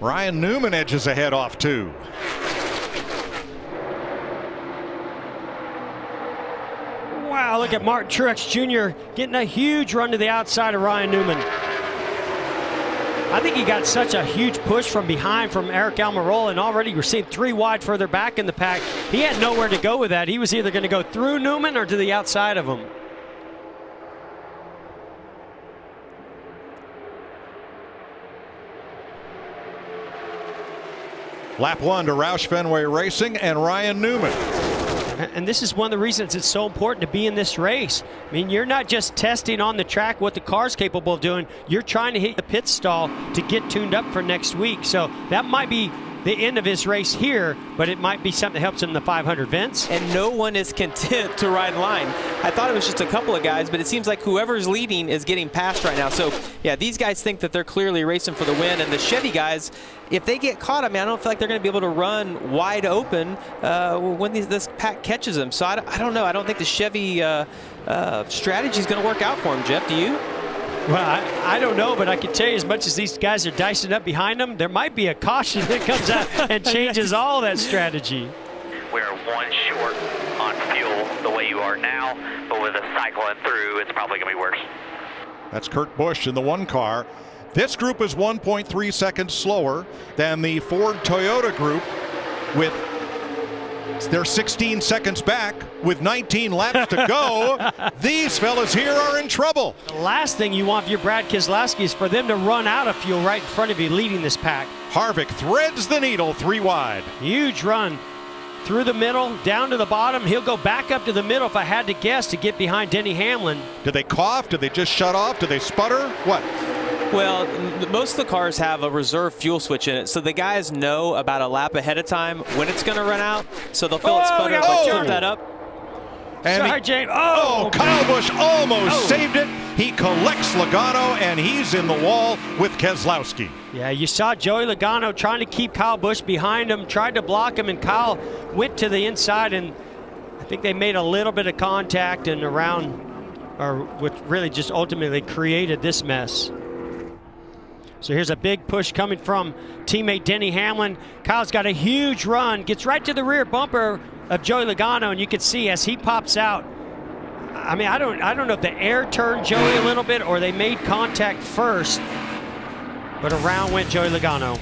Ryan Newman edges ahead off 2. Wow, look at Martin Truex Jr. getting a huge run to the outside of Ryan Newman. I think he got such a huge push from behind from Eric Almirola, and already we're seeing 3 wide further back in the pack. He had nowhere to go with that. He was either going to go through Newman or to the outside of him. Lap 1 to Roush Fenway Racing and Ryan Newman. And this is one of the reasons it's so important to be in this race. I mean, you're not just testing on the track what the car's capable of doing. You're trying to hit the pit stall to get tuned up for next week. So that might be the end of his race here, but it might be something that helps him in the 500, Vince. And no one is content to ride in line. I thought it was just a couple of guys, but it seems like whoever's leading is getting passed right now. So, yeah, these guys think that they're clearly racing for the win. And the Chevy guys, if they get caught, I mean, I don't feel like they're going to be able to run wide open when this pack catches them. So, I don't know. I don't think the Chevy strategy is going to work out for them, Jeff. Do you? Well, I don't know, but I can tell you, as much as these guys are dicing up behind them, there might be a caution that comes out and changes all that strategy. We're 1 short on fuel the way you are now, but with a cycling through, it's probably going to be worse. That's Kurt Busch in the 1 car. This group is 1.3 seconds slower than the Ford Toyota group, with they're 16 seconds back with 19 laps to go. These fellas here are in trouble. The last thing you want if you're Brad Keselowski is for them to run out of fuel right in front of you leading this pack. Harvick threads the needle 3 wide. Huge run through the middle, down to the bottom. He'll go back up to the middle, if I had to guess, to get behind Denny Hamlin. Did they cough? Did they just shut off? Did they sputter? What? Well, most of the cars have a reserve fuel switch in it, so the guys know about a lap ahead of time when it's going to run out, so they'll feel it sputter, but turn that up. And sorry, James. Kyle Busch almost saved it. He collects Logano, and he's in the wall with Keselowski. Yeah, you saw Joey Logano trying to keep Kyle Busch behind him, tried to block him, and Kyle went to the inside, and I think they made a little bit of contact and around, or what really just ultimately created this mess. So here's a big push coming from teammate Denny Hamlin. Kyle's got a huge run, gets right to the rear bumper of Joey Logano, and you can see as he pops out. I mean, I don't know if the air turned Joey a little bit or they made contact first, but around went Joey Logano.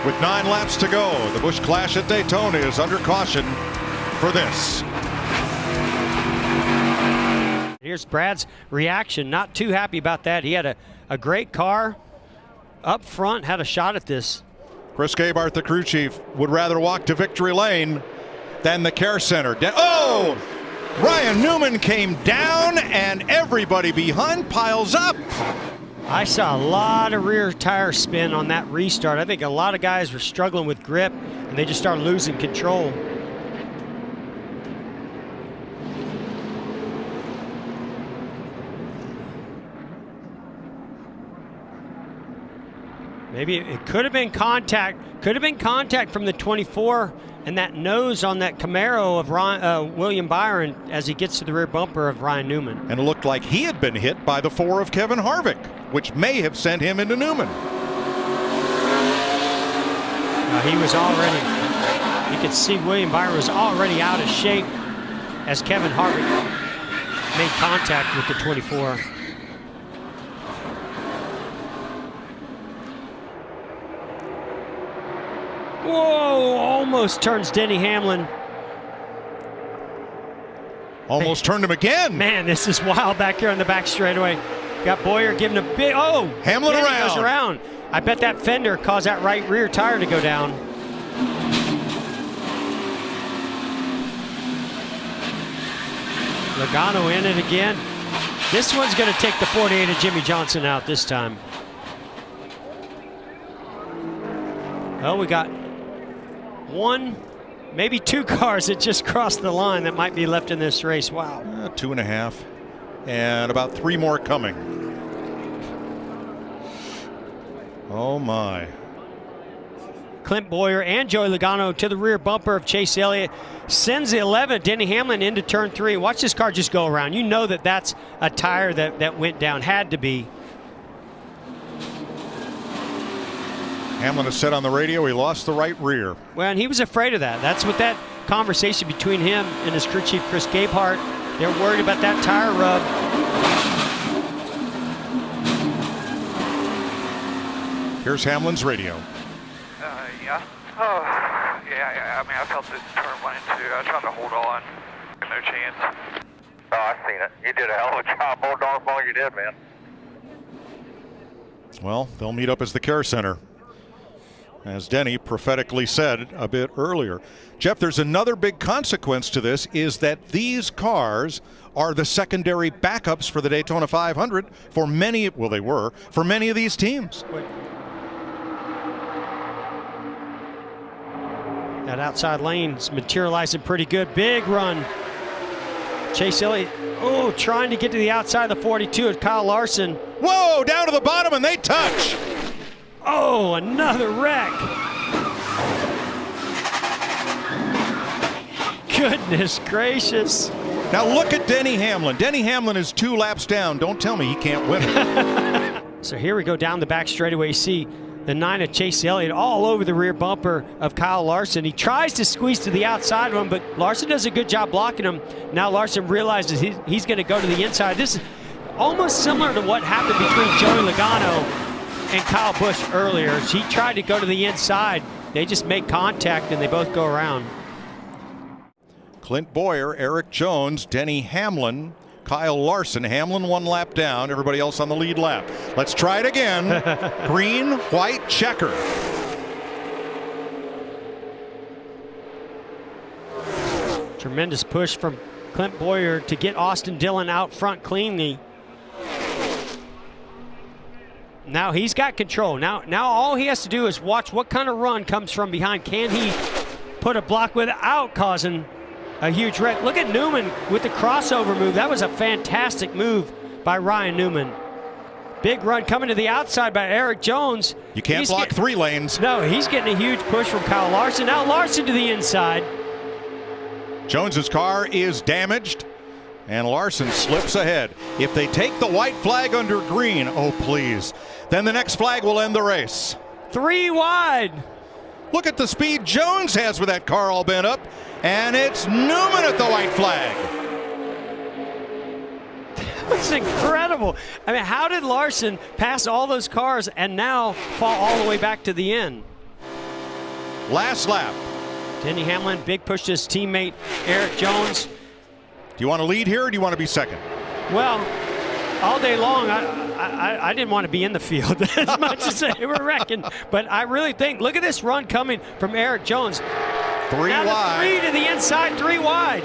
With 9 laps to go, the Busch Clash at Daytona is under caution for this. Here's Brad's reaction. Not too happy about that. He had a great car up front, had a shot at this. Chris Gabart, the crew chief, would rather walk to victory lane than the care center. Ryan Newman came down, and everybody behind piles up. I saw a lot of rear tire spin on that restart. I think a lot of guys were struggling with grip, and they just started losing control. Maybe it could have been contact. Could have been contact from the 24 and that nose on that Camaro of William Byron as he gets to the rear bumper of Ryan Newman. And it looked like he had been hit by the 4 of Kevin Harvick, which may have sent him into Newman. He was already, you could see William Byron was already out of shape as Kevin Harvick made contact with the 24. Whoa, almost turns Denny Hamlin. Almost turned him again. Man, this is wild back here on the back straightaway. Got Boyer giving a big, Hamlin around. Goes around. I bet that fender caused that right rear tire to go down. Logano in it again. This one's going to take the 48 of Jimmy Johnson out this time. Oh, we got 1, maybe 2 cars that just crossed the line that might be left in this race. Wow. 2.5, and about 3 more coming. Oh my. Clint Boyer and Joey Logano to the rear bumper of Chase Elliott. Sends the 11, Denny Hamlin, into turn 3. Watch this car just go around. You know that that's a tire that went down. Had to be. Hamlin has said on the radio he lost the right rear. Well, and he was afraid of that. That's what that conversation between him and his crew chief, Chris Gabehart. They're worried about that tire rub. Here's Hamlin's radio. Yeah. Oh, yeah. I mean, I felt it turn 1 and 2. I tried to hold on. No chance. Oh, I seen it. You did a hell of a job. More darn ball you did, man. Well, they'll meet up as the care center, as Denny prophetically said a bit earlier. Jeff, there's another big consequence to this, is that these cars are the secondary backups for the Daytona 500 for many, well, they were, for many of these teams. That outside lane's materializing pretty good. Big run. Chase Elliott, trying to get to the outside of the 42 at Kyle Larson. Whoa, down to the bottom and they touch. Oh, another wreck. Goodness gracious. Now look at Denny Hamlin. Denny Hamlin is 2 laps down. Don't tell me he can't win it. So here we go down the back straightaway. You see the 9 of Chase Elliott all over the rear bumper of Kyle Larson. He tries to squeeze to the outside of him, but Larson does a good job blocking him. Now Larson realizes he's going to go to the inside. This is almost similar to what happened between Joey Logano and Kyle Busch earlier. He tried to go to the inside. They just make contact and they both go around. Clint Boyer, Eric Jones, Denny Hamlin, Kyle Larson. Hamlin 1 lap down, everybody else on the lead lap. Let's try it again. Green, white, checker. Tremendous push from Clint Boyer to get Austin Dillon out front cleanly. Now he's got control. Now all he has to do is watch what kind of run comes from behind. Can he put a block without causing a huge wreck? Look at Newman with the crossover move. That was a fantastic move by Ryan Newman. Big run coming to the outside by Eric Jones. You can't block 3 lanes. No, he's getting a huge push from Kyle Larson. Now Larson to the inside. Jones's car is damaged, and Larson slips ahead. If they take the white flag under green, oh please, then the next flag will end the race. 3 wide. Look at the speed Jones has with that car all bent up, and it's Newman at the white flag. That's incredible. I mean, how did Larson pass all those cars and now fall all the way back to the end? Last lap. Denny Hamlin, big push to his teammate Eric Jones. Do you want to lead here or do you want to be second? Well, all day long, I didn't want to be in the field as much as they were wrecking. But I really think, look at this run coming from Eric Jones. 3 now wide. 3 to the inside, 3 wide.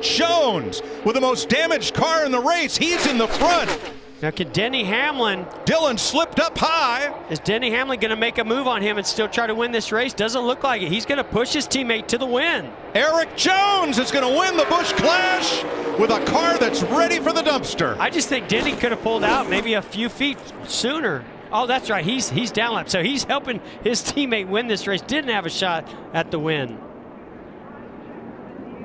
Jones with the most damaged car in the race. He's in the front. Now can Denny Hamlin, Dillon slipped up high. is Denny Hamlin going to make a move on him and still try to win this race? Doesn't look like it. He's going to push his teammate to the win. Eric Jones is going to win the Busch Clash with a car that's ready for the dumpster. I just think Denny could have pulled out maybe a few feet sooner. Oh, that's right. He's down lap. So he's helping his teammate win this race. Didn't have a shot at the win.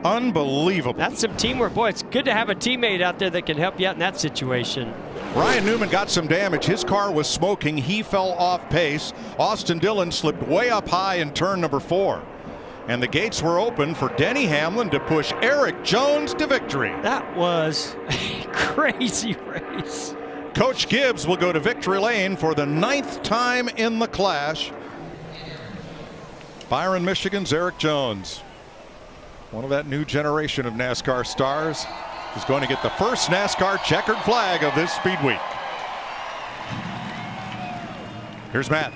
Unbelievable. That's some teamwork. Boy, it's good to have a teammate out there that can help you out in that situation. Ryan Newman got some damage. His car was smoking. He fell off pace. Austin Dillon slipped way up high in turn number 4. And the gates were open for Denny Hamlin to push Eric Jones to victory. That was a crazy race. Coach Gibbs will go to victory lane for the 9th time in the Clash. Byron, Michigan's Eric Jones, one of that new generation of NASCAR stars, is going to get the first NASCAR checkered flag of this speed week. Here's Matt.